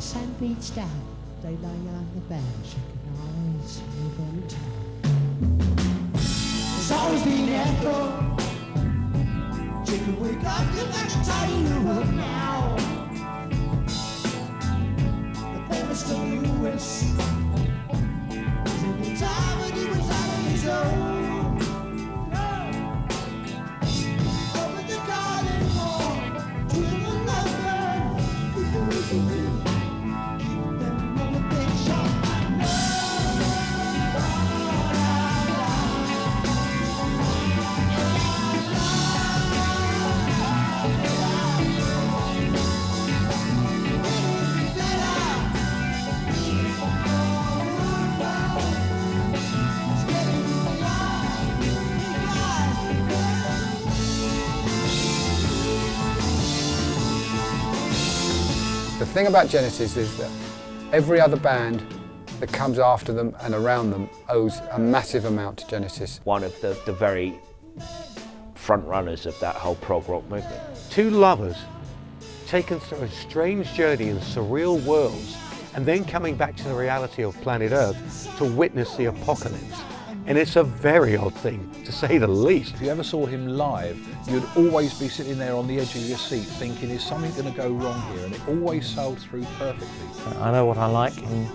sun beats down, they lay on the bed, shaking eyes, moving town. There's always been echo. Chicken, wake up, you got to tidy you up now. The famous Lewis. The time when he was out on his own. Over the garden wall, to the lovers, keep them on the big shop. The thing about Genesis is that every other band that comes after them and around them owes a massive amount to Genesis. One of the very front runners of that whole prog rock movement. Two lovers taken through a strange journey in surreal worlds and then coming back to the reality of planet Earth to witness the apocalypse. And it's a very odd thing, to say the least. If you ever saw him live, you'd always be sitting there on the edge of your seat thinking, is something going to go wrong here? And it always sailed through perfectly. I know what I like in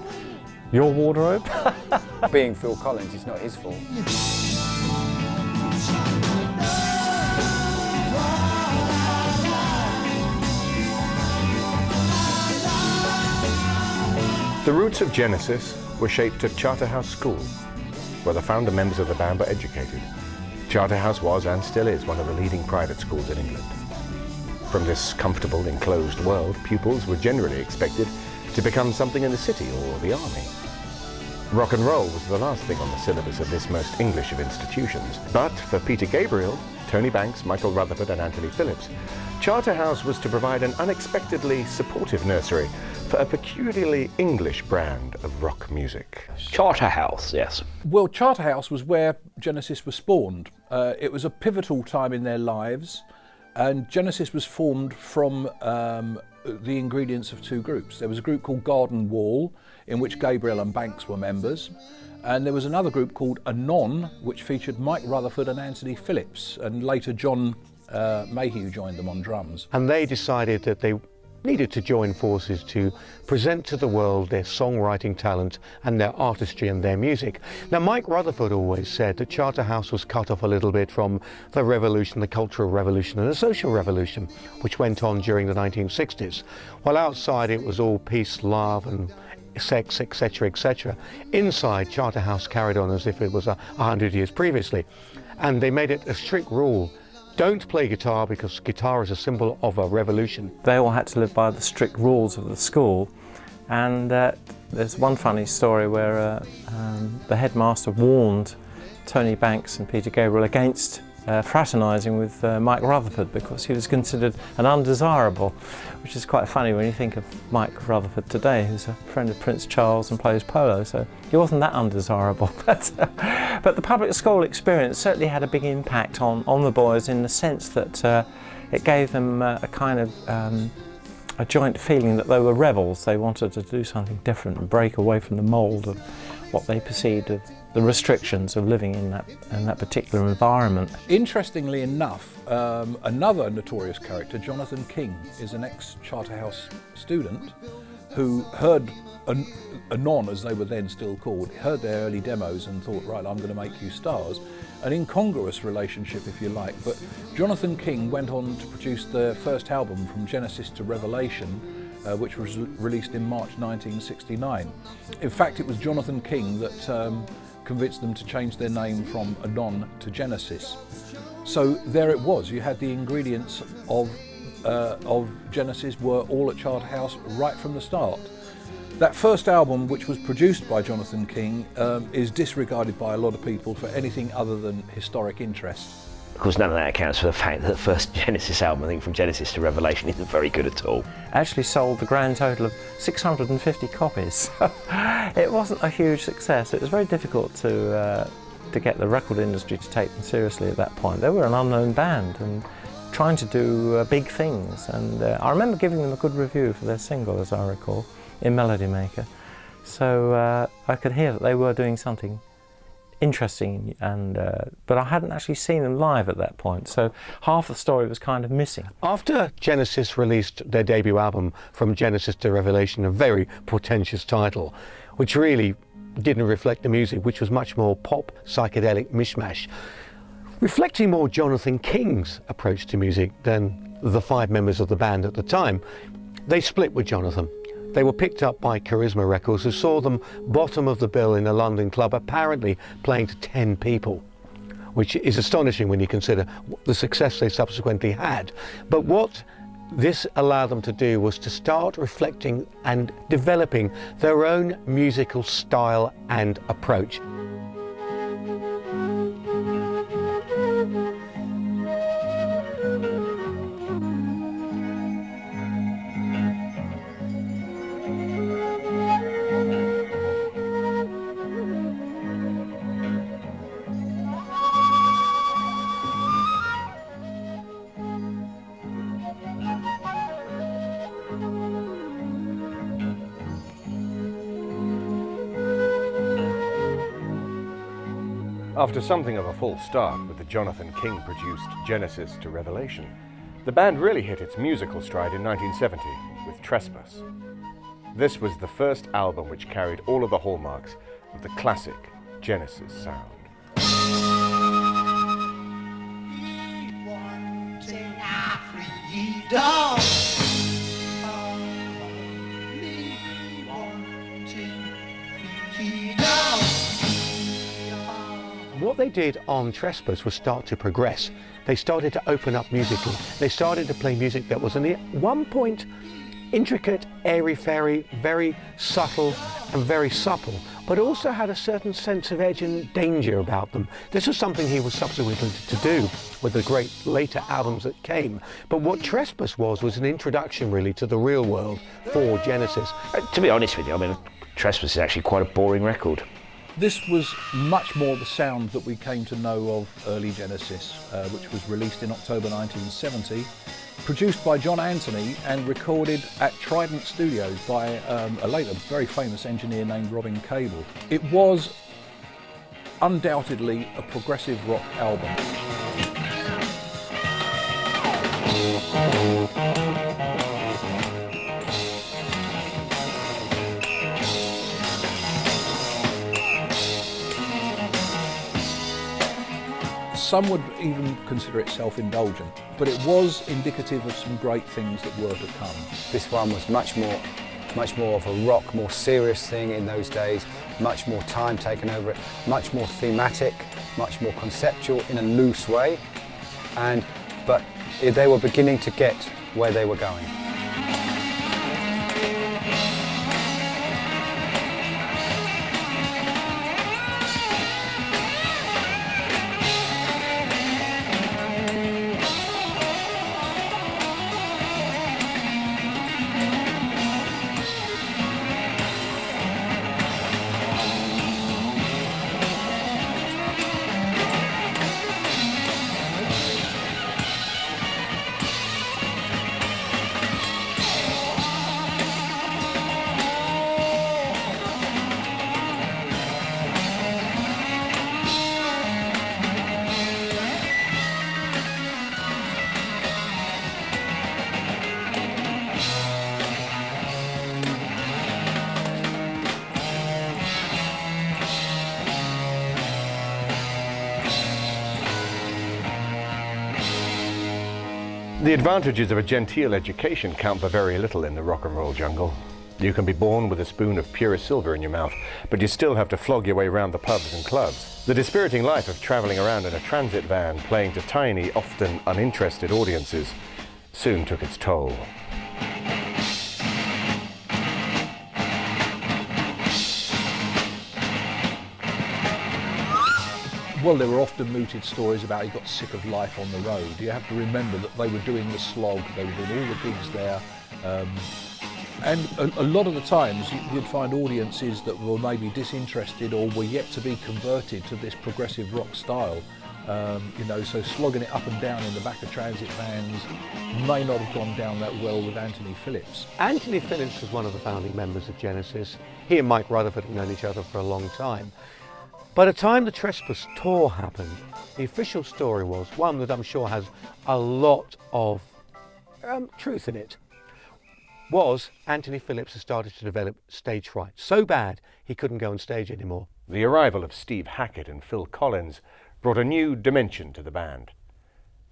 your wardrobe. Being Phil Collins, it's not his fault. The roots of Genesis were shaped at Charterhouse School, where the founder members of the band were educated. Charterhouse was and still is one of the leading private schools in England. From this comfortable, enclosed world, pupils were generally expected to become something in the city or the army. Rock and roll was the last thing on the syllabus of this most English of institutions. But for Peter Gabriel, Tony Banks, Michael Rutherford and Anthony Phillips, Charterhouse was to provide an unexpectedly supportive nursery for a peculiarly English brand of rock music. Charterhouse, yes. Well, Charterhouse was where Genesis was spawned. It was a pivotal time in their lives, and Genesis was formed from the ingredients of two groups. There was a group called Garden Wall, in which Gabriel and Banks were members, and there was another group called Anon, which featured Mike Rutherford and Anthony Phillips, and later John Mayhew joined them on drums. And they decided that they needed to join forces to present to the world their songwriting talent and their artistry and their music. Now, Mike Rutherford always said that Charterhouse was cut off a little bit from the revolution, the cultural revolution and the social revolution, which went on during the 1960s. While outside it was all peace, love and sex, etc., etc. Inside, Charterhouse carried on as if it was 100 years previously. And they made it a strict rule: don't play guitar, because guitar is a symbol of a revolution. They all had to live by the strict rules of the school, and there's one funny story where the headmaster warned Tony Banks and Peter Gabriel against fraternising with Mike Rutherford because he was considered an undesirable, which is quite funny when you think of Mike Rutherford today, who's a friend of Prince Charles and plays polo, so he wasn't that undesirable. But the public school experience certainly had a big impact on the boys, in the sense that it gave them a kind of a joint feeling that they were rebels. They wanted to do something different and break away from the mould of what they perceived of the restrictions of living in that particular environment. Interestingly enough, another notorious character, Jonathan King, is an ex-Charterhouse student who heard Anon, as they were then still called, heard their early demos and thought, right, I'm going to make you stars. An incongruous relationship, if you like, but Jonathan King went on to produce their first album, From Genesis to Revelation, which was released in March 1969. In fact, it was Jonathan King that convinced them to change their name from Anon to Genesis. So there it was, you had the ingredients of Genesis were all at Charterhouse right from the start. That first album, which was produced by Jonathan King, is disregarded by a lot of people for anything other than historic interest. Of course, none of that accounts for the fact that the first Genesis album, I think From Genesis to Revelation, isn't very good at all. Actually sold the grand total of 650 copies. It wasn't a huge success. It was very difficult to get the record industry to take them seriously at that point. They were an unknown band and trying to do big things, and I remember giving them a good review for their single, as I recall. in Melody Maker. So I could hear that they were doing something interesting, but I hadn't actually seen them live at that point, so half the story was kind of missing. After Genesis released their debut album, From Genesis to Revelation, a very portentous title, which really didn't reflect the music, which was much more pop, psychedelic mishmash, reflecting more Jonathan King's approach to music than the 5 members of the band at the time, they split with Jonathan. They were picked up by Charisma Records, who saw them bottom of the bill in a London club, apparently playing to 10 people, which is astonishing when you consider the success they subsequently had. But what this allowed them to do was to start reflecting and developing their own musical style and approach. After something of a false start with the Jonathan King-produced Genesis to Revelation, the band really hit its musical stride in 1970 with Trespass. This was the first album which carried all of the hallmarks of the classic Genesis sound. What they did on Trespass was start to progress. They started to open up musically. They started to play music that was at one point intricate, airy-fairy, very subtle and very supple, but also had a certain sense of edge and danger about them. This was something he was subsequently to do with the great later albums that came. But what Trespass was an introduction really to the real world for Genesis. To be honest with you, I mean, Trespass is actually quite a boring record. This was much more the sound that we came to know of early Genesis, which was released in October 1970, produced by John Anthony and recorded at Trident Studios by a later very famous engineer named Robin Cable. It was undoubtedly a progressive rock album. Some would even consider it self-indulgent, but it was indicative of some great things that were to come. This one was much more of a rock, more serious thing in those days, much more time taken over it, much more thematic, much more conceptual in a loose way, but they were beginning to get where they were going. The advantages of a genteel education count for very little in the rock and roll jungle. You can be born with a spoon of purest silver in your mouth, but you still have to flog your way around the pubs and clubs. The dispiriting life of travelling around in a transit van, playing to tiny, often uninterested audiences, soon took its toll. Well, there were often mooted stories about he got sick of life on the road. You have to remember that they were doing the slog, they were doing all the gigs there, and a lot of the times you'd find audiences that were maybe disinterested or were yet to be converted to this progressive rock style, You know, so slogging it up and down in the back of transit vans may not have gone down that well with Anthony Phillips. Anthony Phillips was one of the founding members of Genesis. He and Mike Rutherford had known each other for a long time. By the time the Trespass tour happened, the official story was one that I'm sure has a lot of truth in it. Was Anthony Phillips had started to develop stage fright so bad he couldn't go on stage anymore. The arrival of Steve Hackett and Phil Collins brought a new dimension to the band.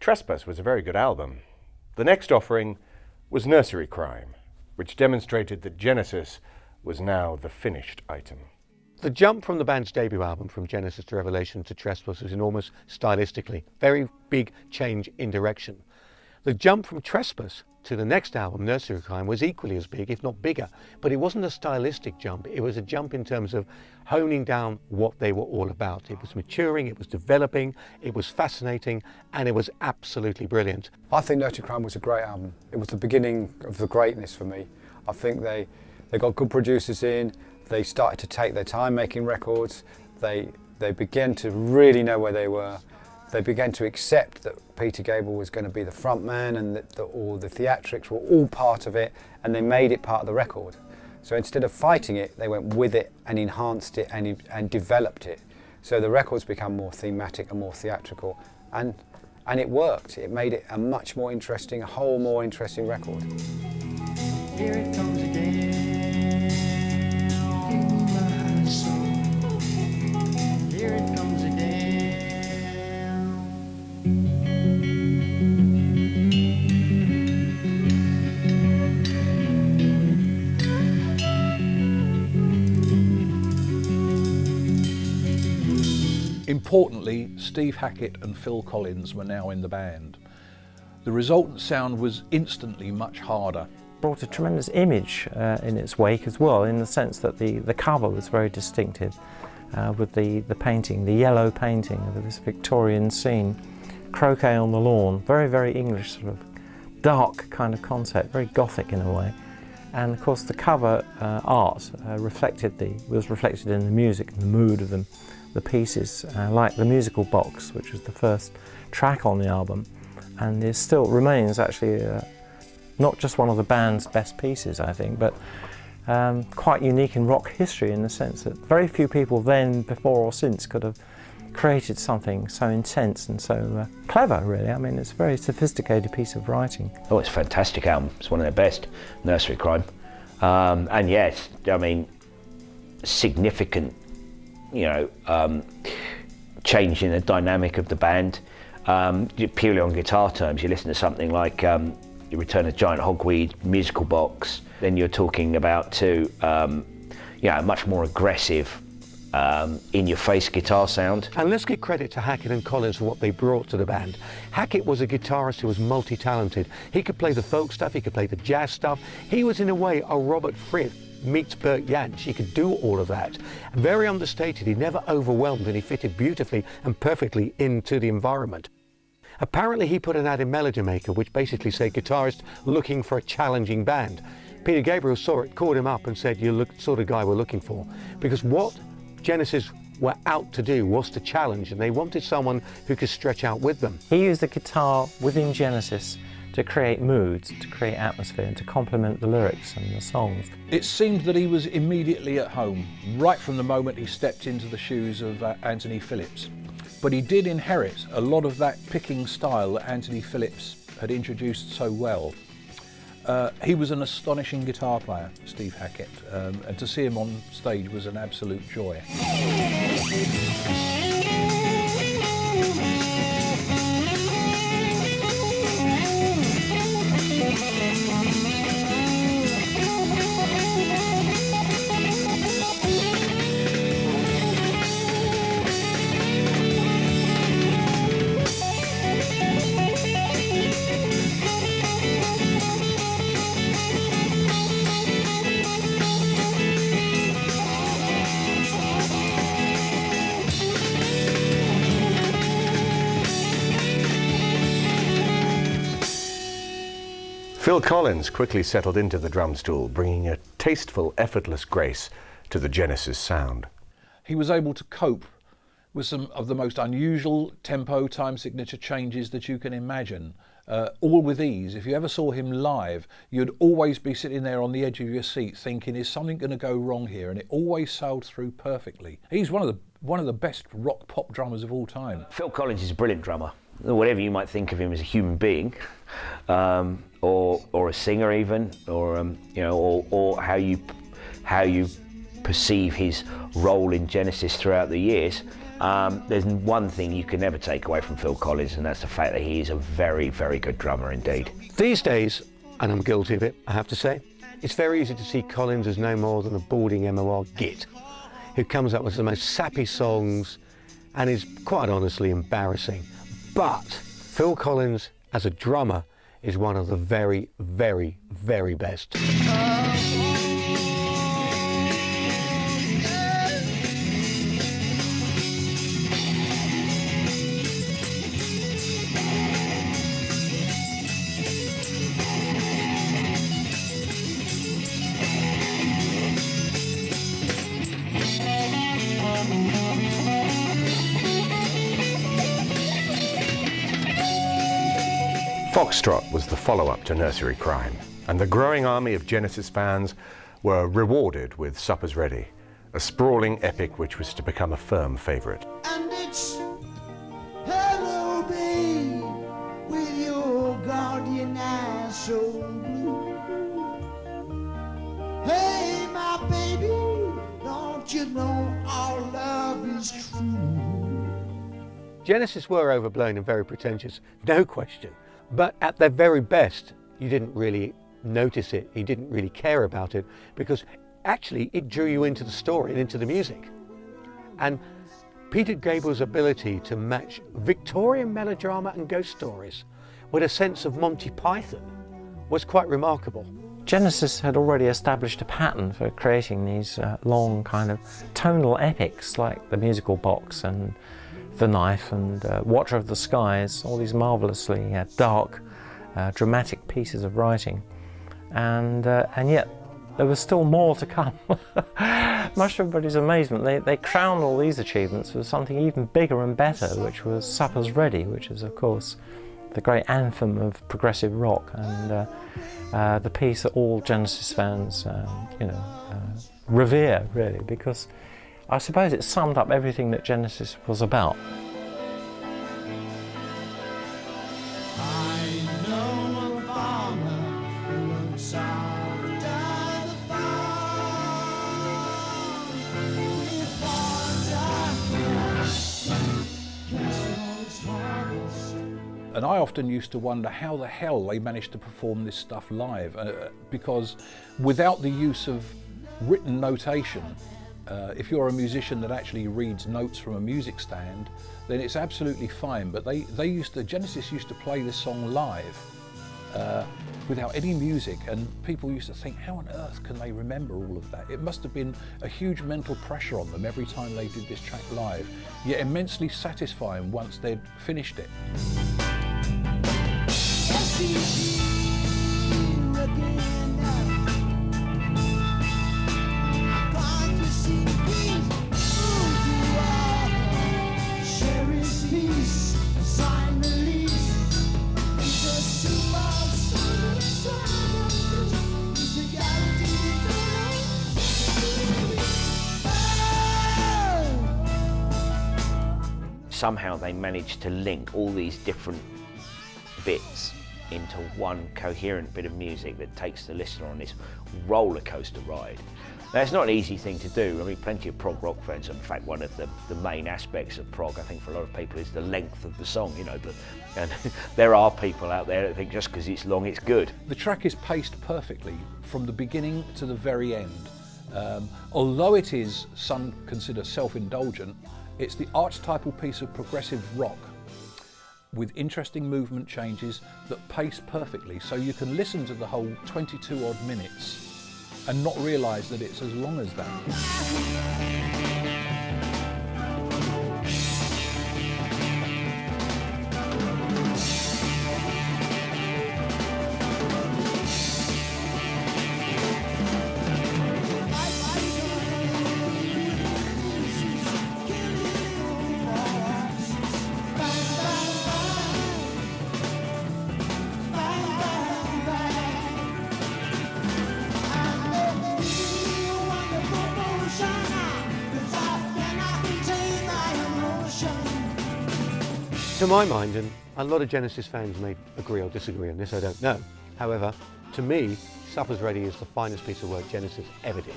Trespass was a very good album. The next offering was Nursery Crime, which demonstrated that Genesis was now the finished item. The jump from the band's debut album, From Genesis to Revelation, to Trespass was enormous stylistically. Very big change in direction. The jump from Trespass to the next album, Nursery Crime, was equally as big, if not bigger. But it wasn't a stylistic jump. It was a jump in terms of honing down what they were all about. It was maturing, it was developing, it was fascinating, and it was absolutely brilliant. I think Nursery Crime was a great album. It was the beginning of the greatness for me. I think they got good producers in. They started to take their time making records. They began to really know where they were. They began to accept that Peter Gabriel was going to be the front man and that all the theatrics were all part of it, and they made it part of the record. So instead of fighting it, they went with it and enhanced it and developed it. So the records become more thematic and more theatrical, and it worked. It made it a much more interesting, a whole more interesting record. Here it comes again. My soul. Here it comes again. Importantly, Steve Hackett and Phil Collins were now in the band. The resultant sound was instantly much harder. Brought a tremendous image in its wake as well, in the sense that the cover was very distinctive with the painting, the yellow painting of this Victorian scene, croquet on the lawn, very, very English, sort of dark kind of concept, very gothic in a way. And of course the cover art was reflected in the music and the mood of them. The pieces, like the musical box, which was the first track on the album, and it still remains actually not just one of the band's best pieces, I think, but quite unique in rock history in the sense that very few people then, before or since, could have created something so intense and so clever, really. I mean, it's a very sophisticated piece of writing. Oh, it's a fantastic album. It's one of their best, Nursery Crime. And yes, I mean, significant, change in the dynamic of the band. Purely on guitar terms, you listen to something like You Return of Giant Hogweed, musical box, then you're talking about a much more aggressive, in-your-face guitar sound. And let's give credit to Hackett and Collins for what they brought to the band. Hackett was a guitarist who was multi-talented. He could play the folk stuff, he could play the jazz stuff. He was, in a way, a Robert Fripp meets Bert Jansch. He could do all of that. Very understated, he never overwhelmed, and he fitted beautifully and perfectly into the environment. Apparently he put an ad in Melody Maker, which basically said guitarist looking for a challenging band. Peter Gabriel saw it, called him up and said, "You're the sort of guy we're looking for." Because what Genesis were out to do was to challenge, and they wanted someone who could stretch out with them. He used the guitar within Genesis to create moods, to create atmosphere, and to complement the lyrics and the songs. It seemed that he was immediately at home, right from the moment he stepped into the shoes of Anthony Phillips. But he did inherit a lot of that picking style that Anthony Phillips had introduced so well. He was an astonishing guitar player, Steve Hackett, and to see him on stage was an absolute joy. Phil Collins quickly settled into the drum stool, bringing a tasteful, effortless grace to the Genesis sound. He was able to cope with some of the most unusual tempo time signature changes that you can imagine, all with ease. If you ever saw him live, you'd always be sitting there on the edge of your seat thinking, is something going to go wrong here? And it always sailed through perfectly. He's one of the best rock pop drummers of all time. Phil Collins is a brilliant drummer. Whatever you might think of him as a human being, or a singer even, or or how you perceive his role in Genesis throughout the years. There's one thing you can never take away from Phil Collins, and that's the fact that he is a very, very good drummer indeed. These days, and I'm guilty of it, I have to say, it's very easy to see Collins as no more than a balding MOR git who comes up with the most sappy songs and is quite honestly embarrassing. But Phil Collins as a drummer is one of the very, very, very best. Foxtrot was the follow-up to Nursery Crime, and the growing army of Genesis fans were rewarded with Supper's Ready, a sprawling epic which was to become a firm favourite. And it's hello, babe, with your guardian eyes so blue. Hey, my baby, don't you know our love is true? Genesis were overblown and very pretentious, no question. But at their very best, you didn't really notice it, you didn't really care about it, because actually it drew you into the story and into the music. And Peter Gabriel's ability to match Victorian melodrama and ghost stories with a sense of Monty Python was quite remarkable. Genesis had already established a pattern for creating these long kind of tonal epics like The Musical Box and The Knife and Watcher of the Skies, all these marvellously dark, dramatic pieces of writing. And yet there was still more to come. Much to everybody's amazement, they crowned all these achievements with something even bigger and better, which was Supper's Ready, which is of course the great anthem of progressive rock, and the piece that all Genesis fans revere, really, because I suppose it summed up everything that Genesis was about. I know a farmer who looks after the farm with water. And I often used to wonder how the hell they managed to perform this stuff live, because without the use of written notation, if you're a musician that actually reads notes from a music stand, then it's absolutely fine. But Genesis used to play this song live without any music, and people used to think, how on earth can they remember all of that? It must have been a huge mental pressure on them every time they did this track live, yet immensely satisfying once they'd finished it. Somehow they managed to link all these different bits into one coherent bit of music that takes the listener on this roller coaster ride. Now, it's not an easy thing to do. I mean, plenty of prog rock fans, in fact, one of the main aspects of prog, I think, for a lot of people is the length of the song, and there are people out there that think just because it's long, it's good. The track is paced perfectly from the beginning to the very end. Although it is, some consider self-indulgent, it's the archetypal piece of progressive rock with interesting movement changes that pace perfectly, so you can listen to the whole 22 odd minutes and not realise that it's as long as that. To my mind, and a lot of Genesis fans may agree or disagree on this, I don't know. However, to me, Supper's Ready is the finest piece of work Genesis ever did.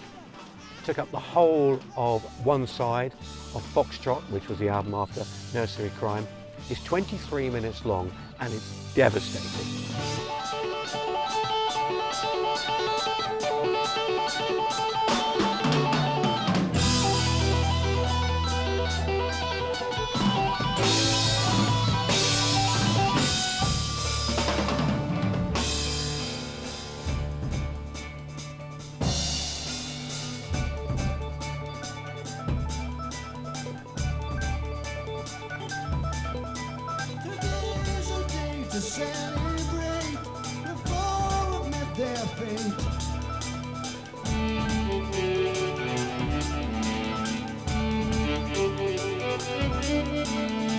Took up the whole of one side of Foxtrot, which was the album after Nursery Crime. It's 23 minutes long and it's devastating. Today's a day to celebrate the four have met their fate.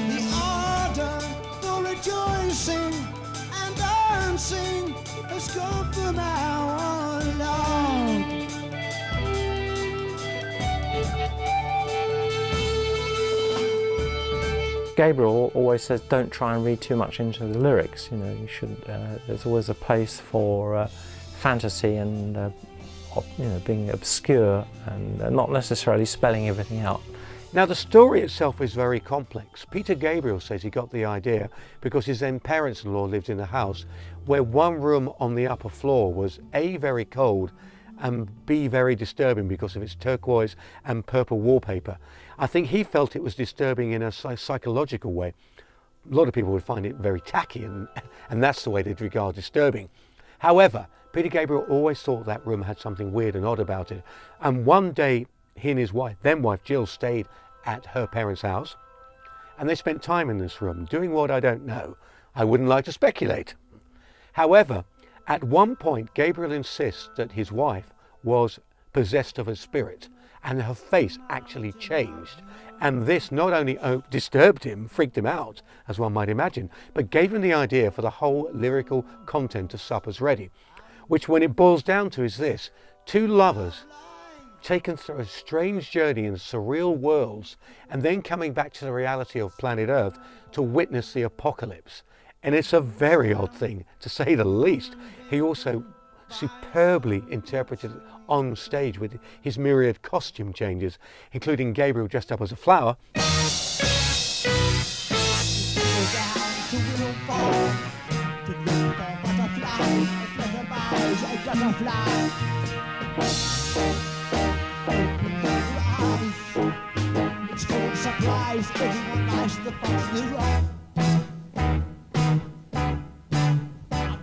The order for rejoicing and dancing has come from our Lord. Gabriel always says, don't try and read too much into the lyrics. You know, you should. There's always a place for fantasy and you know, being obscure and not necessarily spelling everything out. Now the story itself is very complex. Peter Gabriel says he got the idea because his then parents-in-law lived in a house where one room on the upper floor was A, very cold, and B, very disturbing because of its turquoise and purple wallpaper. I think he felt it was disturbing in a psychological way. A lot of people would find it very tacky and that's the way they'd regard disturbing. However, Peter Gabriel always thought that room had something weird and odd about it. And one day, he and his wife, then wife Jill, stayed at her parents' house and they spent time in this room doing what I don't know. I wouldn't like to speculate. However, at one point, Gabriel insists that his wife was possessed of a spirit and her face actually changed. And this not only disturbed him, freaked him out, as one might imagine, but gave him the idea for the whole lyrical content of Supper's Ready, which when it boils down to is this: two lovers taken through a strange journey in surreal worlds and then coming back to the reality of planet Earth to witness the apocalypse. And it's a very odd thing, to say the least. He also superbly interpreted it on stage with his myriad costume changes, including Gabriel dressed up as a flower. It's full surprise, everyone likes the function is wrong.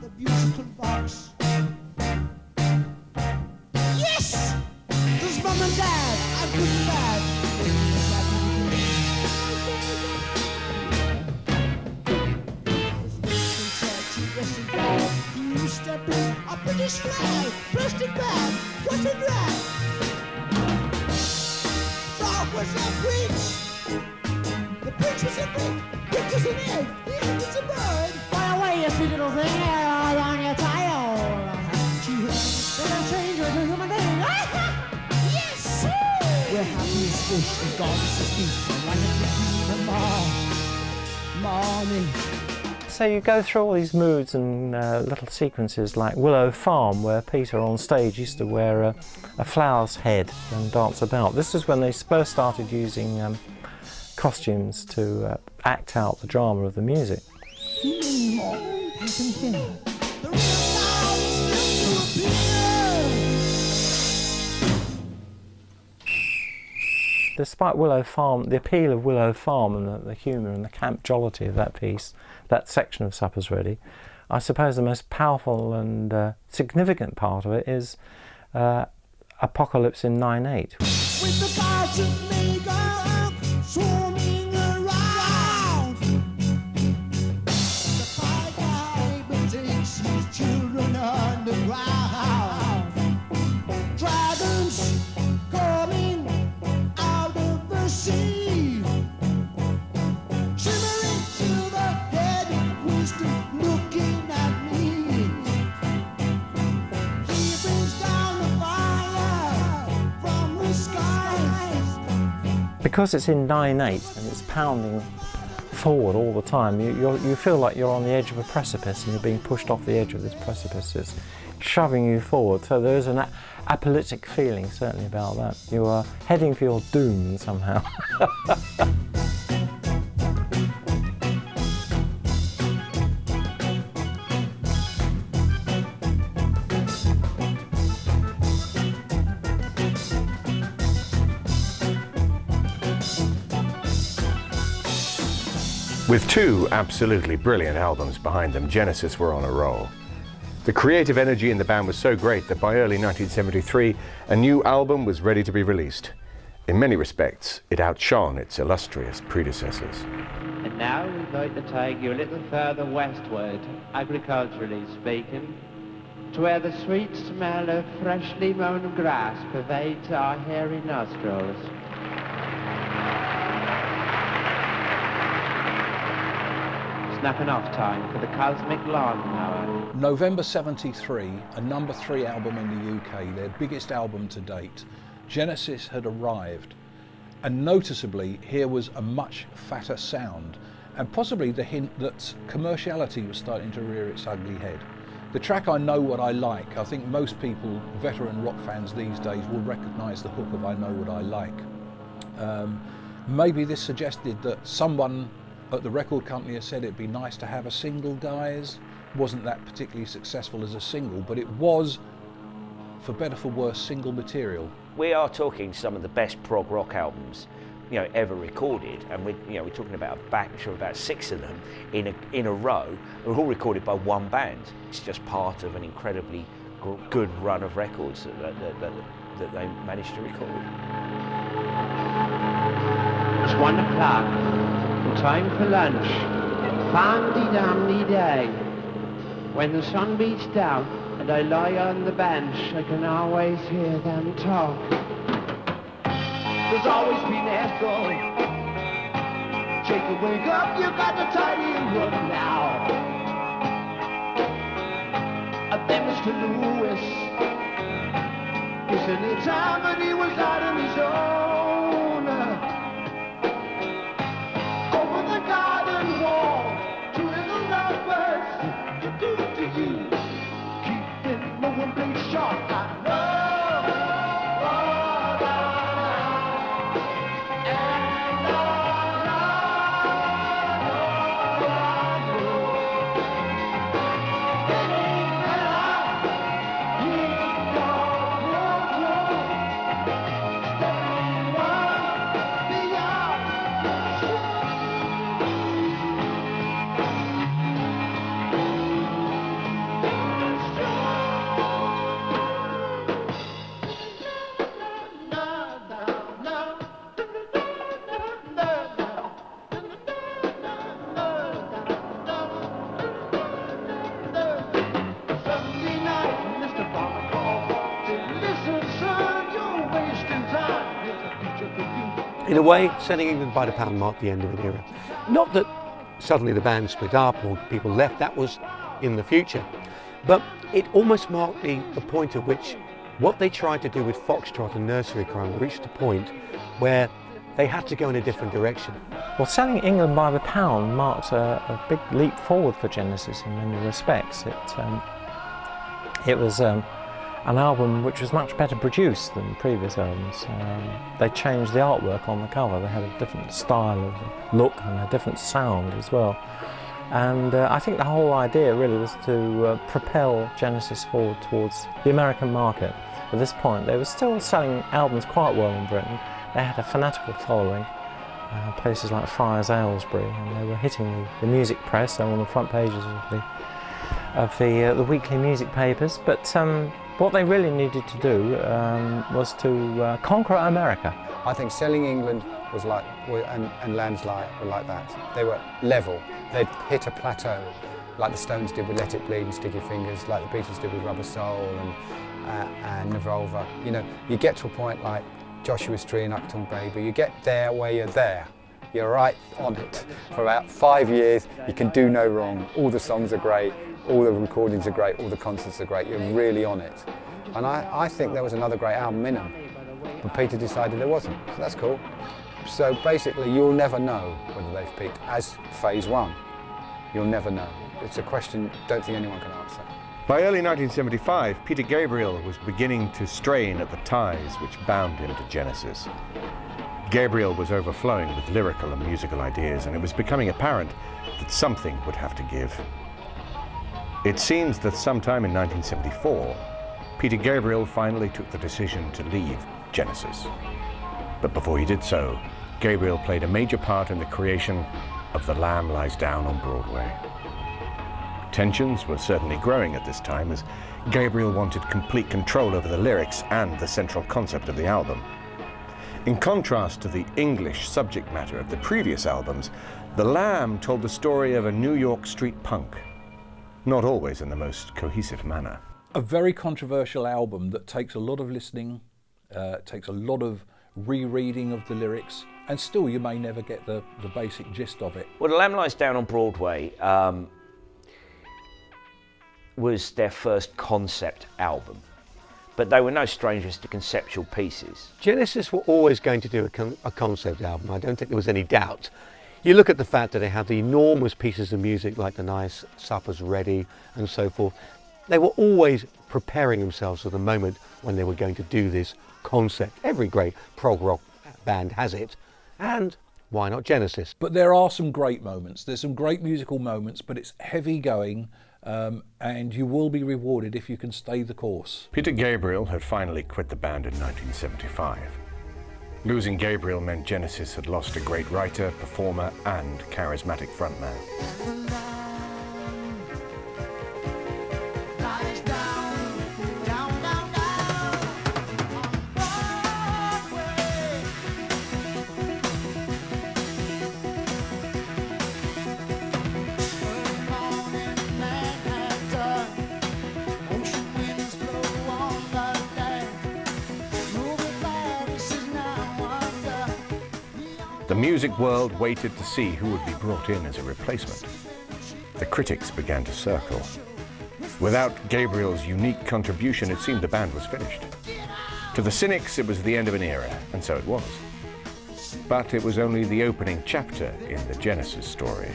The musical box. Yes! There's mum and dad, I'm good and bad. You step in a British flag, plastic bag, what a drag. Dog was a prince, the prince was a pig, pig was an egg, the egg was a bird. Fly away, you sweet little thing, hair on your tail. Gonna change you to human being. Yes! We're happy as fish, and God is a speech, and like a between them all. Morning. So you go through all these moods and little sequences like Willow Farm, where Peter on stage used to wear a flower's head and dance about. This is when they first started using costumes to act out the drama of the music. Despite Willow Farm, the appeal of Willow Farm and the humour and the camp jollity of that piece, that section of Supper's Ready, I suppose the most powerful and significant part of it is Apocalypse in 9/8. With the gods of makeup swarming around, the Pied takes his children underground. Dragons coming out of the sea, shimmering to the head of wisdom looking at me. He brings down the fire from the skies. Because it's in 9/8 and it's pounding forward all the time. You feel like you're on the edge of a precipice and you're being pushed off the edge of this precipice. It's shoving you forward. So there is an apocalyptic feeling certainly about that. You are heading for your doom somehow. With two absolutely brilliant albums behind them, Genesis were on a roll. The creative energy in the band was so great that by early 1973, a new album was ready to be released. In many respects, it outshone its illustrious predecessors. And now we'd like to take you a little further westward, agriculturally speaking, to where the sweet smell of freshly mown grass pervades our hairy nostrils. Snapping off time for the Cosmic Lawnmower. November 73, a number 3 album in the UK, their biggest album to date. Genesis had arrived, and noticeably here was a much fatter sound, and possibly the hint that commerciality was starting to rear its ugly head. The track I Know What I Like, I think most people, veteran rock fans these days, will recognise the hook of I Know What I Like. Maybe this suggested that someone at the record company has said it'd be nice to have a single, guys. Wasn't that particularly successful as a single, but it was, for better for worse, single material. We are talking some of the best prog rock albums, ever recorded, and we're talking about a batch of about 6 of them in a row. They're all recorded by one band. It's just part of an incredibly good run of records that they managed to record. It's 1 o'clock. Time for lunch, famdy-damdy day. When the sun beats down and I lie on the bench, I can always hear them talk. There's always been echo. Jacob, wake up, you got the tidy and run now. And then Mr. Lewis, isn't it time when he was out on his own? Garden wall, 2 little lovebirds, you do to you, keeping no one blade sharp. I know what I like, and all I know. It ain't better, you don't know. Stepping one beyond. In a way, Selling England by the Pound marked the end of an era. Not that suddenly the band split up or people left, that was in the future. But it almost marked the point at which what they tried to do with Foxtrot and Nursery Crime reached a point where they had to go in a different direction. Well, Selling England by the Pound marked a big leap forward for Genesis in many respects. It was an album which was much better produced than previous albums. They changed the artwork on the cover. They had a different style of look and a different sound as well. And I think the whole idea really was to propel Genesis forward towards the American market. At this point, they were still selling albums quite well in Britain. They had a fanatical following, places like Friars Aylesbury, and they were hitting the music press. They were on the front pages of the weekly music papers. But what they really needed to do was to conquer America. I think Selling England was like, and Landslide were like that. They were level. They'd hit a plateau, like the Stones did with Let It Bleed and Sticky Fingers, like the Beatles did with Rubber Soul and Revolver. You know, you get to a point like Joshua's Tree and Upton Baby, you get there where you're there. You're right on it. For about 5 years, you can do no wrong. All the songs are great, all the recordings are great, all the concerts are great, you're really on it. And I think there was another great album in them, but Peter decided there wasn't, so that's cool. So basically, you'll never know whether they've peaked as phase one. You'll never know. It's a question I don't think anyone can answer. By early 1975, Peter Gabriel was beginning to strain at the ties which bound him to Genesis. Gabriel was overflowing with lyrical and musical ideas, and it was becoming apparent that something would have to give. It seems that sometime in 1974, Peter Gabriel finally took the decision to leave Genesis. But before he did so, Gabriel played a major part in the creation of The Lamb Lies Down on Broadway. Tensions were certainly growing at this time, as Gabriel wanted complete control over the lyrics and the central concept of the album. In contrast to the English subject matter of the previous albums, The Lamb told the story of a New York street punk, not always in the most cohesive manner. A very controversial album that takes a lot of listening, takes a lot of rereading of the lyrics, and still you may never get the basic gist of it. Well, The Lamb Lies Down on Broadway was their first concept album, but they were no strangers to conceptual pieces. Genesis were always going to do a concept album. I don't think there was any doubt. You look at the fact that they had the enormous pieces of music like The Nice Supper's Ready and so forth. They were always preparing themselves for the moment when they were going to do this concept. Every great prog rock band has it, and why not Genesis? But there are some great moments. There's some great musical moments, but it's heavy going, and you will be rewarded if you can stay the course. Peter Gabriel had finally quit the band in 1975. Losing Gabriel meant Genesis had lost a great writer, performer, and charismatic frontman. The music world waited to see who would be brought in as a replacement. The critics began to circle. Without Gabriel's unique contribution, it seemed the band was finished. To the cynics, it was the end of an era, and so it was. But it was only the opening chapter in the Genesis story.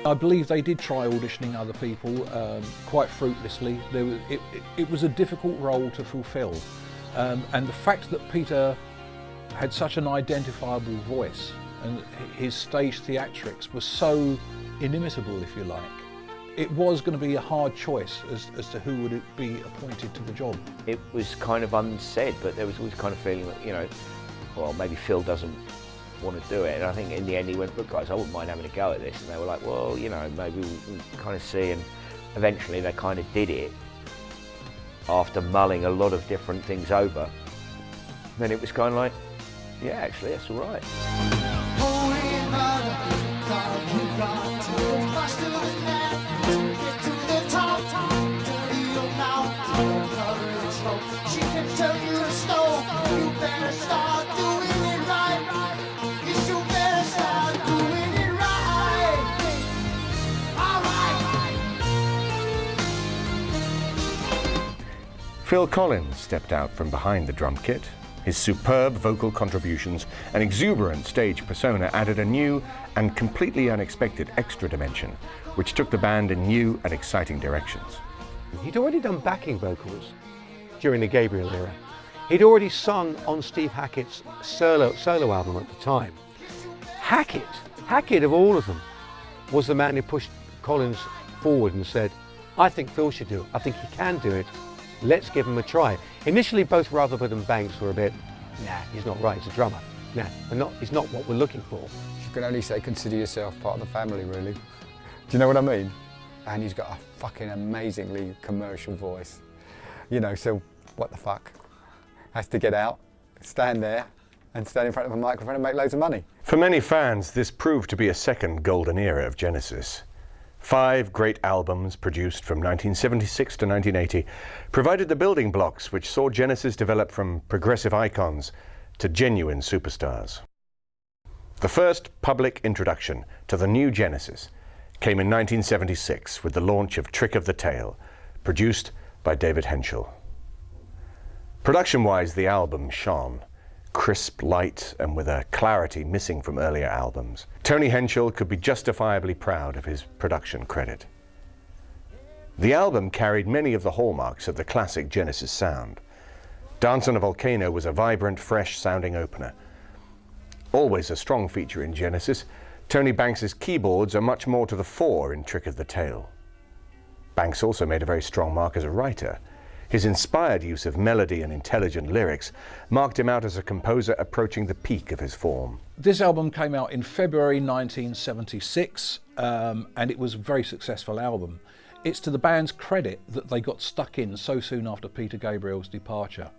I believe they did try auditioning other people, quite fruitlessly. It was a difficult role to fulfil. And the fact that Peter had such an identifiable voice and his stage theatrics was so inimitable, if you like, it was going to be a hard choice as to who would be appointed to the job. It was kind of unsaid, but there was always kind of feeling that, you know, well, maybe Phil doesn't want to do it. And I think in the end he went, look guys, I wouldn't mind having a go at this. And they were like, well, you know, maybe we'll kind of see. And eventually they kind of did it after mulling a lot of different things over. And then it was kind of like, yeah, actually, that's all right. She can tell you a story, you better start doing it right. Yes, you better start doing it right. All right. Phil Collins stepped out from behind the drum kit. His superb vocal contributions and exuberant stage persona added a new and completely unexpected extra dimension, which took the band in new and exciting directions. He'd already done backing vocals during the Gabriel era. He'd already sung on Steve Hackett's solo album at the time. Hackett of all of them, was the man who pushed Collins forward and said, I think Phil should do it. I think he can do it. Let's give him a try. Initially, both Rutherford and Banks were a bit, nah, he's not right, he's a drummer. Nah, he's not what we're looking for. You can only say consider yourself part of the family, really. Do you know what I mean? And he's got a fucking amazingly commercial voice. You know, so what the fuck? Has to get out, stand there, and stand in front of a microphone and make loads of money. For many fans, this proved to be a second golden era of Genesis. 5 great albums produced from 1976 to 1980 provided the building blocks which saw Genesis develop from progressive icons to genuine superstars. The first public introduction to the new Genesis came in 1976 with the launch of Trick of the Tail, produced by David Henschel. Production-wise, the album shone, crisp, light, and with a clarity missing from earlier albums. Tony Henschel could be justifiably proud of his production credit. The album carried many of the hallmarks of the classic Genesis sound. Dance on a Volcano was a vibrant, fresh-sounding opener. Always a strong feature in Genesis, Tony Banks's keyboards are much more to the fore in Trick of the Tail. Banks also made a very strong mark as a writer. His inspired use of melody and intelligent lyrics marked him out as a composer approaching the peak of his form. This album came out in February 1976, and it was a very successful album. It's to the band's credit that they got stuck in so soon after Peter Gabriel's departure.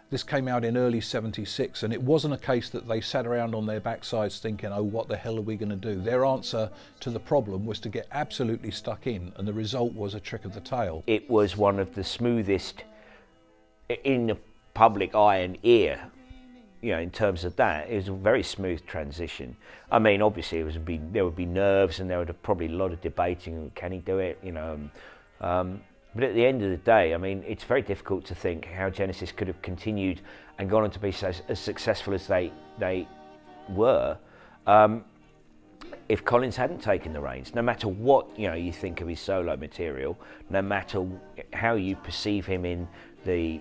This came out in early 76, and it wasn't a case that they sat around on their backsides thinking, oh, what the hell are we going to do? Their answer to the problem was to get absolutely stuck in, and the result was a Trick of the Tail. It was one of the smoothest in the public eye and ear, you know, in terms of that. It was a very smooth transition. I mean, obviously there would be nerves, and there would have probably a lot of debating, can he do it, you know. But at the end of the day, I mean, it's very difficult to think how Genesis could have continued and gone on to be as successful as they were if Collins hadn't taken the reins. No matter what, you know, you think of his solo material, no matter how you perceive him in the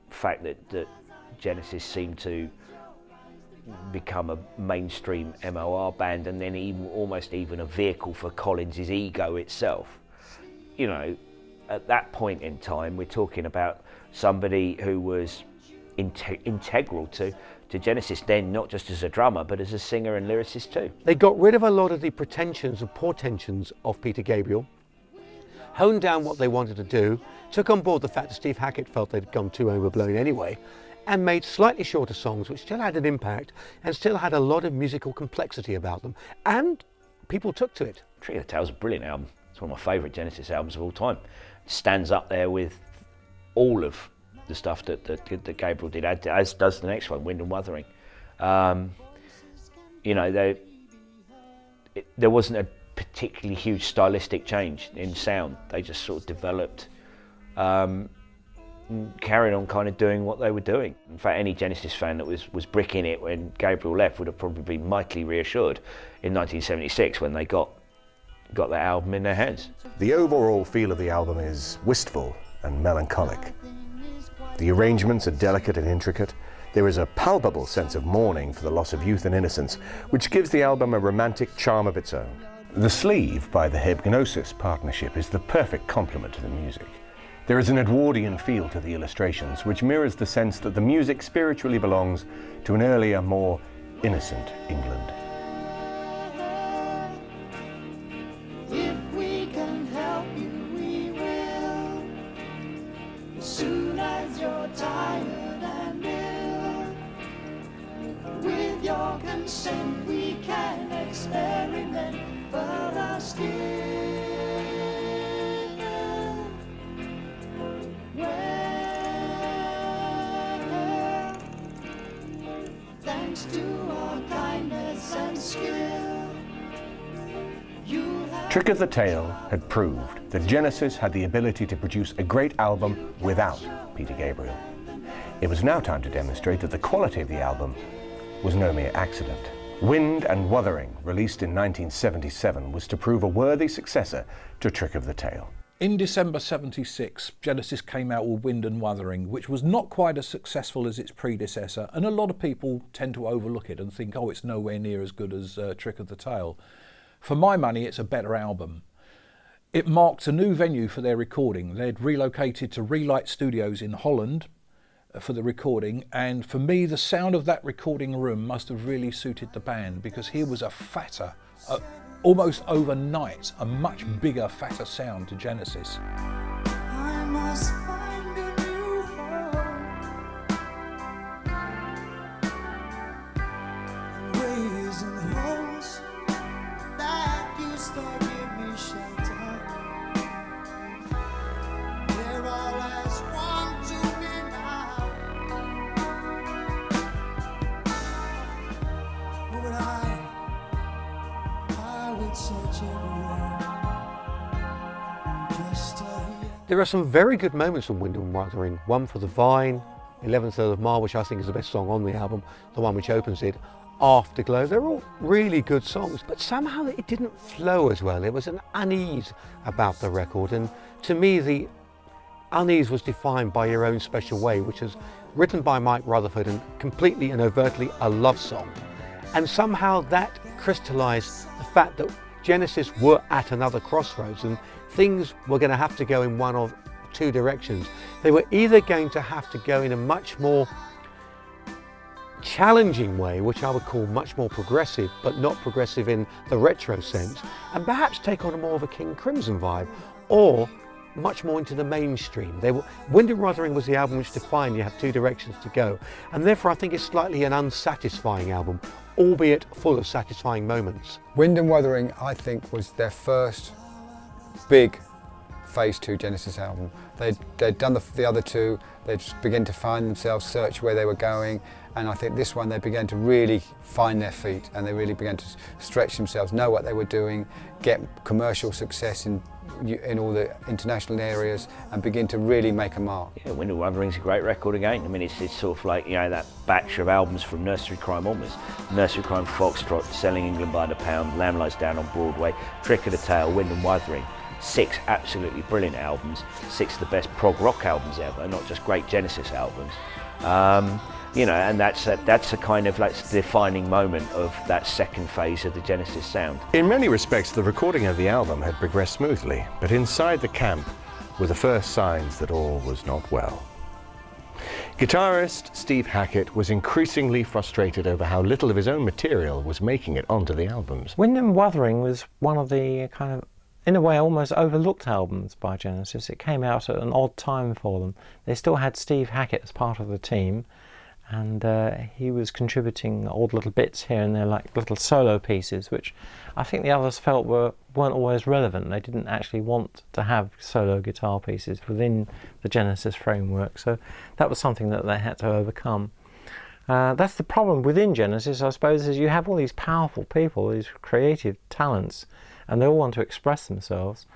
fact that Genesis seemed to become a mainstream MOR band, and then almost even a vehicle for Collins' ego itself. You know, at that point in time, we're talking about somebody who was integral to Genesis then, not just as a drummer, but as a singer and lyricist too. They got rid of a lot of the pretensions and pretensions of Peter Gabriel, honed down what they wanted to do, took on board the fact that Steve Hackett felt they'd gone too overblown anyway, and made slightly shorter songs which still had an impact and still had a lot of musical complexity about them. And people took to it. Trick of the Tail's a brilliant album. It's one of my favourite Genesis albums of all time. It stands up there with all of the stuff that Gabriel did, as does the next one, Wind and Wuthering. You know, there wasn't a particularly huge stylistic change in sound. They just sort of developed, carried on kind of doing what they were doing. In fact, any Genesis fan that was bricking it when Gabriel left would have probably been mightily reassured in 1976 when they got that album in their hands. The overall feel of the album is wistful and melancholic. The arrangements are delicate and intricate. There is a palpable sense of mourning for the loss of youth and innocence, which gives the album a romantic charm of its own. The sleeve by the Hypnosis partnership is the perfect complement to the music. There is an Edwardian feel to the illustrations, which mirrors the sense that the music spiritually belongs to an earlier, more innocent England. If we can help you, we will. As soon as you're tired and ill, with your consent, we can experiment further still. Thanks to our kindness and skill, you have Trick of the Tail had proved that Genesis had the ability to produce a great album without Peter Gabriel. It was now time to demonstrate that the quality of the album was no mere accident. Wind and Wuthering, released in 1977, was to prove a worthy successor to Trick of the Tail. In December 76, Genesis came out with Wind and Wuthering, which was not quite as successful as its predecessor, and a lot of people tend to overlook it and think, oh, it's nowhere near as good as Trick of the Tail. For my money, it's a better album. It marked a new venue for their recording. They'd relocated to Relight Studios in Holland for the recording, and for me the sound of that recording room must have really suited the band, because here was a fatter, almost overnight, a much bigger, fatter sound to Genesis. I must find a new home. Ways and homes that used to give me shelter. They're all as one to me now. Would I would search everywhere just to hear. There are some very good moments from Wind and Wuthering. One for the Vine, 11th of Mile, which I think is the best song on the album, the one which opens it, Afterglow. They're all really good songs, but somehow it didn't flow as well. There was an unease about the record, and to me the unease was defined by Your Own Special Way, which is written by Mike Rutherford and completely and overtly a love song. And somehow that crystallized the fact that Genesis were at another crossroads and things were going to have to go in one of two directions. They were either going to have to go in a much more challenging way, which I would call much more progressive, but not progressive in the retro sense, and perhaps take on a more of a King Crimson vibe, or much more into the mainstream. Wind and Wuthering was the album which defined you have two directions to go, and therefore I think it's slightly an unsatisfying album, albeit full of satisfying moments. Wind and Wuthering, I think, was their first big Phase 2 Genesis album. They'd done the other two, they'd begun to find themselves, search where they were going, and I think this one they began to really find their feet, and they really began to stretch themselves, know what they were doing, get commercial success in all the international areas, and begin to really make a mark. Yeah, Wind and Wuthering's a great record again. I mean, it's sort of like, you know, that batch of albums from Nursery Crime onwards. Nursery Crime, Foxtrot, Selling England by the Pound, Lamb Lies Down on Broadway, Trick of the Tail, Wind and Wuthering. 6 absolutely brilliant albums, 6 of the best prog rock albums ever, not just great Genesis albums. You know, and that's a kind of like defining moment of that second phase of the Genesis sound. In many respects, the recording of the album had progressed smoothly, but inside the camp were the first signs that all was not well. Guitarist Steve Hackett was increasingly frustrated over how little of his own material was making it onto the albums. Wind and Wuthering was one of the kind of, in a way, almost overlooked albums by Genesis. It came out at an odd time for them. They still had Steve Hackett as part of the team, and he was contributing odd little bits here and there, like little solo pieces, which I think the others felt weren't always relevant. They didn't actually want to have solo guitar pieces within the Genesis framework, so that was something that they had to overcome. That's the problem within Genesis, I suppose, is you have all these powerful people, these creative talents, and they all want to express themselves,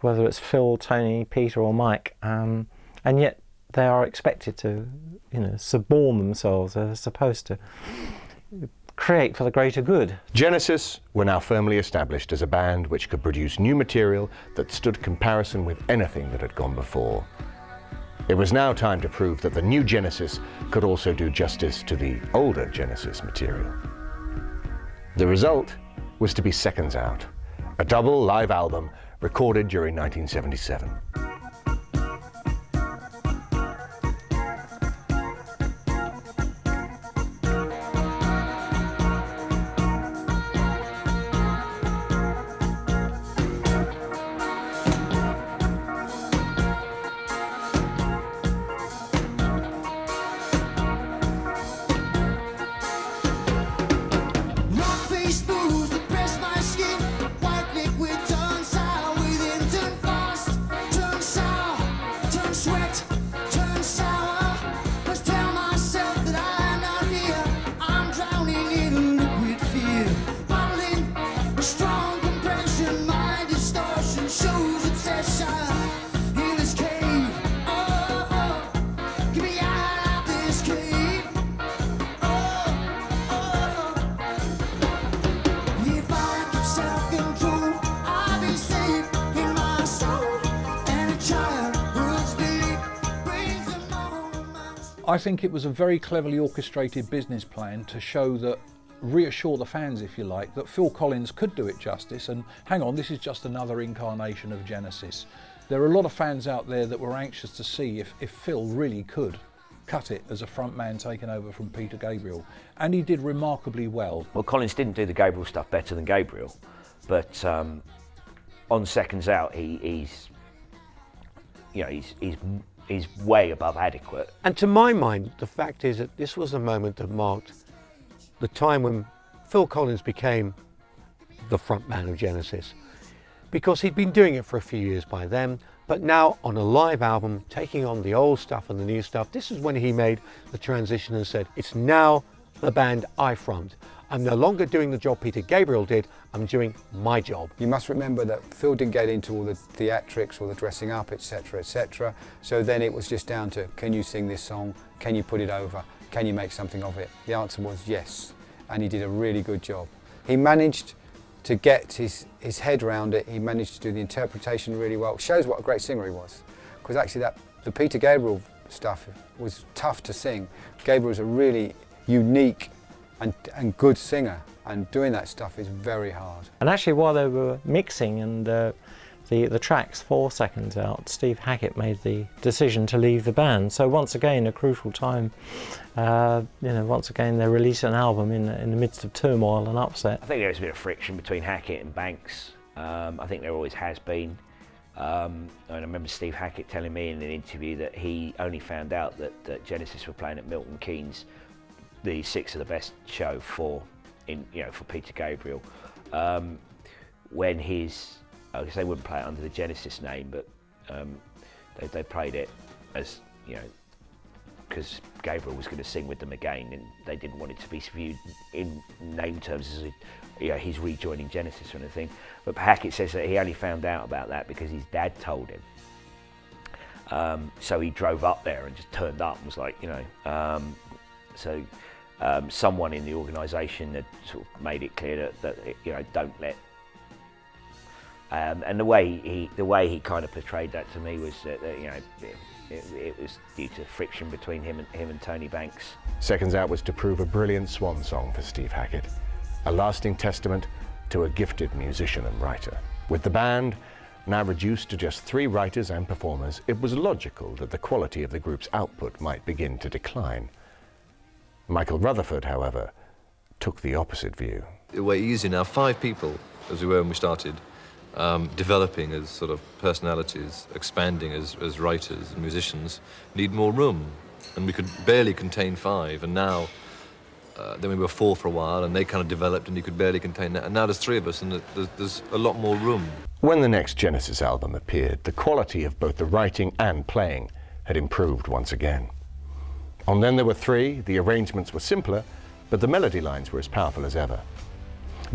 whether it's Phil, Tony, Peter or Mike, and yet they are expected to, you know, suborn themselves. They're supposed to create for the greater good. Genesis were now firmly established as a band which could produce new material that stood comparison with anything that had gone before. It was now time to prove that the new Genesis could also do justice to the older Genesis material. The result was to be Seconds Out, a double live album recorded during 1977. Rock face booze that press my skin. White liquid turn sour within, turn fast, turn sour, turn sweat, turn sour. Must tell myself that I'm not here. I'm drowning in a liquid fear. Bottling a strong compression, my distortion shows obsession in this cave. Oh, oh, get me out of this cave. Oh, oh. If I keep self-control, I'll be safe in my soul. And a childhood's belief brings a moment. I think it was a very cleverly orchestrated business plan to show that reassure the fans, if you like, that Phil Collins could do it justice, and hang on, this is just another incarnation of Genesis. There are a lot of fans out there that were anxious to see if Phil really could cut it as a front man taking over from Peter Gabriel, and he did remarkably well. Well, Collins didn't do the Gabriel stuff better than Gabriel, but on Seconds Out, he's way above adequate. And to my mind, the fact is that this was a moment that marked the time when Phil Collins became the front man of Genesis, because he'd been doing it for a few years by then, but now on a live album, taking on the old stuff and the new stuff, this is when he made the transition and said, it's now the band I front. I'm no longer doing the job Peter Gabriel did, I'm doing my job. You must remember that Phil didn't get into all the theatrics or the dressing up, etc., etc. So then it was just down to, can you sing this song? Can you put it over? Can you make something of it? The answer was yes, and he did a really good job. He managed to get his head around it. He managed to do the interpretation really well. It shows what a great singer he was, because actually the Peter Gabriel stuff was tough to sing. Gabriel was a really unique and good singer, and doing that stuff is very hard. And actually, while they were mixing and the tracks for Seconds Out, Steve Hackett made the decision to leave the band. So once again, a crucial time. Once again, they release an album in the midst of turmoil and upset. I think there was a bit of friction between Hackett and Banks. I think there always has been. And I remember Steve Hackett telling me in an interview that he only found out that Genesis were playing at Milton Keynes, the Six of the Best show for Peter Gabriel, when I guess they wouldn't play it under the Genesis name, but they played it as, because Gabriel was going to sing with them again, and they didn't want it to be viewed in name terms as he's rejoining Genesis or anything. But Hackett says that he only found out about that because his dad told him. So he drove up there and just turned up and was like, someone in the organisation had sort of made it clear that don't let. And the way he kind of portrayed that to me was that it was due to friction between him and Tony Banks. Seconds Out was to prove a brilliant swan song for Steve Hackett, a lasting testament to a gifted musician and writer. With the band now reduced to just 3 writers and performers, it was logical that the quality of the group's output might begin to decline. Michael Rutherford, however, took the opposite view. We're easy now, 5 people, as we were when we started, developing as sort of personalities, expanding as writers and musicians, need more room. And we could barely contain 5, and now, then we were 4 for a while, and they kind of developed, and you could barely contain that. And now there's 3 of us, and there's a lot more room. When the next Genesis album appeared, the quality of both the writing and playing had improved once again. On Then There Were 3, the arrangements were simpler, but the melody lines were as powerful as ever.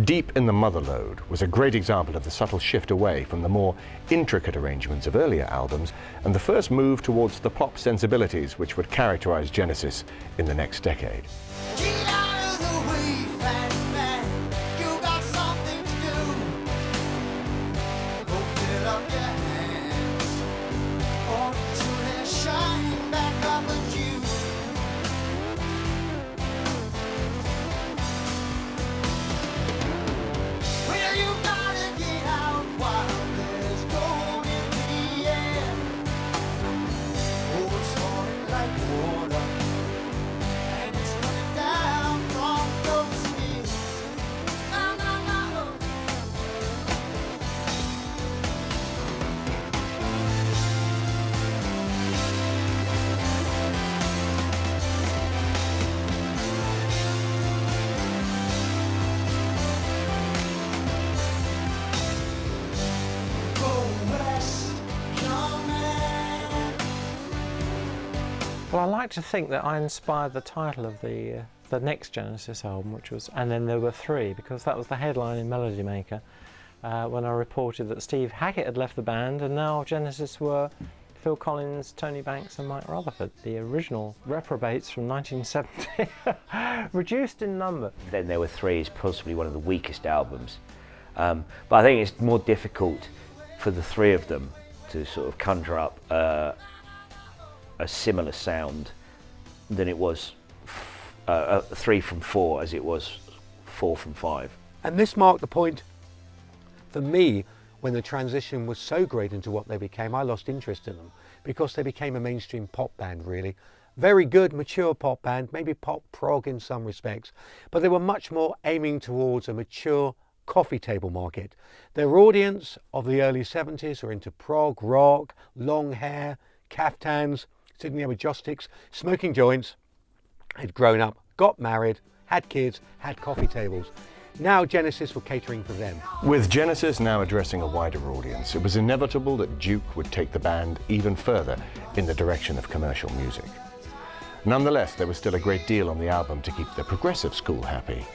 Deep in the Motherlode was a great example of the subtle shift away from the more intricate arrangements of earlier albums, and the first move towards the pop sensibilities which would characterize Genesis in the next decade. Get out of the way, fat man. You got something to do. Go fill up your hands, or till they shine back up at you. Well, you gotta get out while there's gold in the air. Oh, it's falling like water, and it's running down from those hills. No, no, no. Go west, young man. Well, I like to think that I inspired the title of the next Genesis album, which was And Then There Were 3, because that was the headline in Melody Maker when I reported that Steve Hackett had left the band, and now Genesis were Phil Collins, Tony Banks and Mike Rutherford, the original reprobates from 1970, reduced in number. Then There Were 3 is possibly one of the weakest albums. But I think it's more difficult for the 3 of them to sort of conjure up a similar sound than it was 3 from 4 as it was 4 from 5. And this marked the point for me when the transition was so great into what they became. I lost interest in them because they became a mainstream pop band, really. Very good, mature pop band, maybe pop prog in some respects, but they were much more aiming towards a mature coffee table market. Their audience of the early 70s were into prog, rock, long hair, caftans, sitting there with joss sticks, smoking joints, had grown up, got married, had kids, had coffee tables. Now Genesis were catering for them. With Genesis now addressing a wider audience, it was inevitable that Duke would take the band even further in the direction of commercial music. Nonetheless, there was still a great deal on the album to keep the progressive school happy.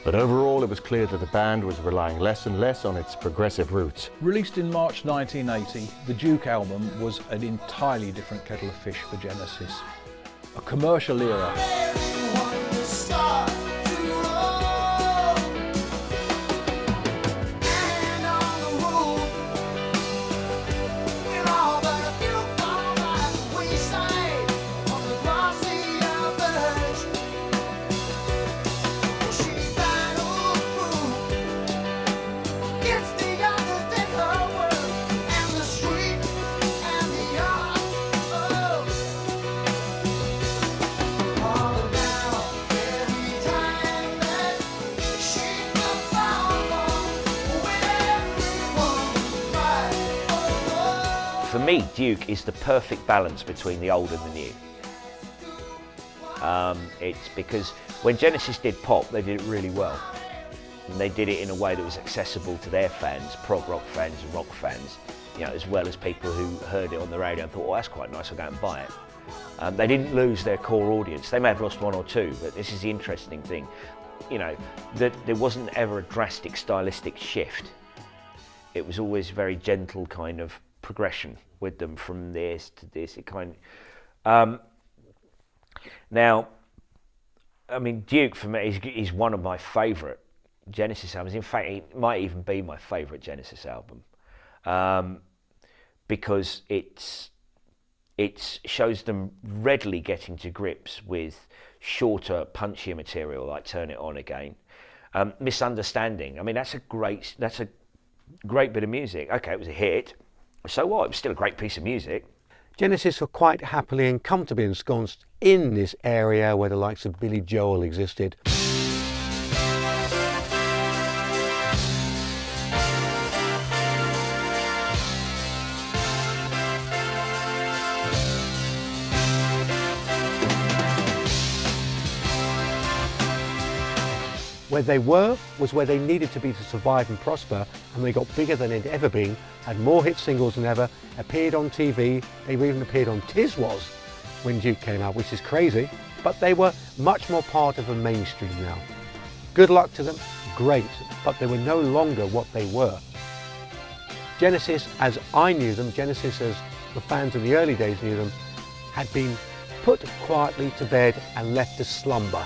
But overall, it was clear that the band was relying less and less on its progressive roots. Released in March 1980, the Duke album was an entirely different kettle of fish for Genesis. A commercial era. For me, Duke is the perfect balance between the old and the new. It's because when Genesis did pop, they did it really well. And they did it in a way that was accessible to their fans, prog rock fans and rock fans, you know, as well as people who heard it on the radio and thought, oh, that's quite nice, I'll go and buy it. They didn't lose their core audience. They may have lost one or two, but this is the interesting thing. You know, that there wasn't ever a drastic stylistic shift. It was always very gentle kind of progression with them from this to this. It kind of, now, I mean, Duke for me is one of my favourite Genesis albums. In fact, it might even be my favourite Genesis album, because it shows them readily getting to grips with shorter, punchier material like Turn It On Again. Misunderstanding. I mean, that's a great bit of music. Okay, it was a hit. So what? It was still a great piece of music. Genesis were quite happily and comfortably ensconced in this area where the likes of Billy Joel existed. Where they were was where they needed to be to survive and prosper, and they got bigger than they'd ever been, had more hit singles than ever, appeared on TV, they even appeared on Tiswas when Duke came out, which is crazy, but they were much more part of the mainstream now. Good luck to them, great, but they were no longer what they were. Genesis, as I knew them, Genesis as the fans of the early days knew them, had been put quietly to bed and left to slumber.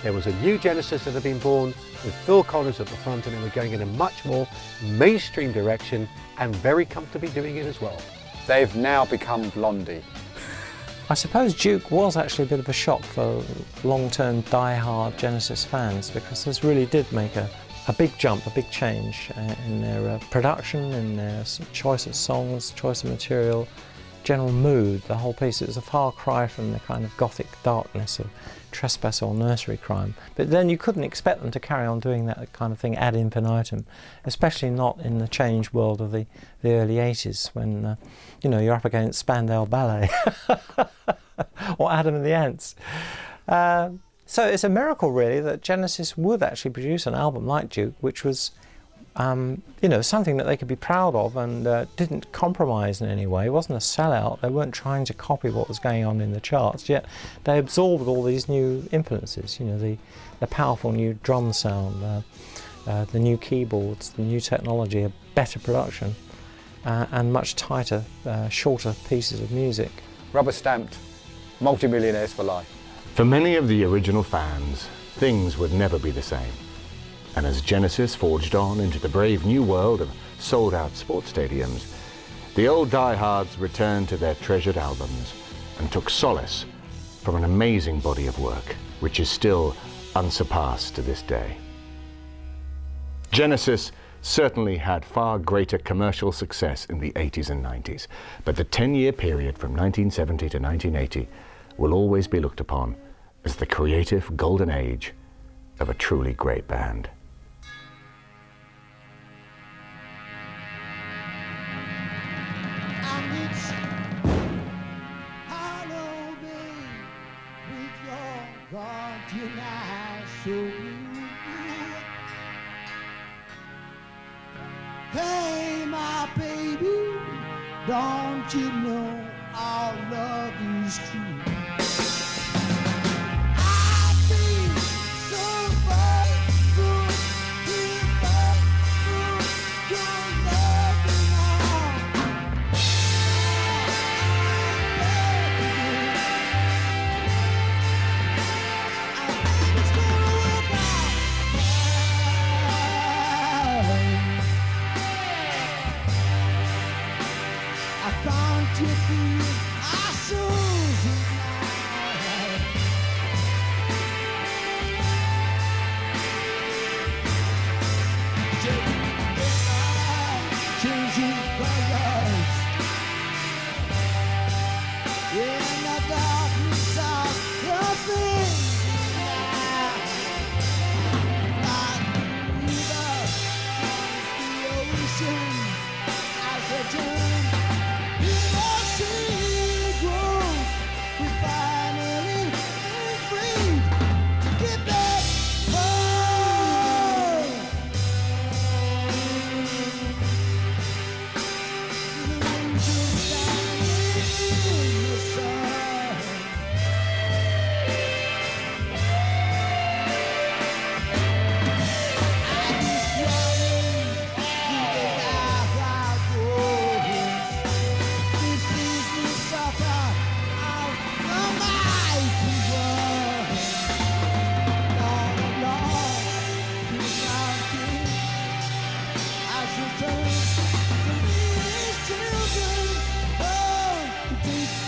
There was a new Genesis that had been born with Phil Collins at the front, and they were going in a much more mainstream direction and very comfortably doing it as well. They've now become Blondie. I suppose Duke was actually a bit of a shock for long-term die-hard Genesis fans, because this really did make a big jump, a big change in their production, in their choice of songs, choice of material, general mood, the whole piece. It was a far cry from the kind of gothic darkness of Trespass or Nursery Crime. But then you couldn't expect them to carry on doing that kind of thing ad infinitum, especially not in the changed world of the early 80s when, you know, you're up against Spandau Ballet or Adam and the Ants. So it's a miracle really that Genesis would actually produce an album like Duke, which was you know, something that they could be proud of and didn't compromise in any way. It wasn't a sellout. They weren't trying to copy what was going on in the charts, yet they absorbed all these new influences, you know, the powerful new drum sound, the new keyboards, the new technology, a better production, and much tighter, shorter pieces of music. Rubber stamped, multi-millionaires for life. For many of the original fans, things would never be the same. And as Genesis forged on into the brave new world of sold-out sports stadiums, the old diehards returned to their treasured albums and took solace from an amazing body of work, which is still unsurpassed to this day. Genesis certainly had far greater commercial success in the 80s and 90s, but the 10-year period from 1970 to 1980 will always be looked upon as the creative golden age of a truly great band. And it's hollow bay with your guardian eyes so blue. Hey, my baby, don't you know our love is true? I feel so very good, feel very good, your loving arms. It's gonna work out. I can't you feel our souls unite? Changing colors in the darkness of your fingers now. Like the river, the ocean, as they turn, the sea grows. We finally free to get that home. The angels standing in the sun. And it's running through the dark woods. This is the supper of the mighty one. Long, long to mountain as we turn to meet his children. Oh, to take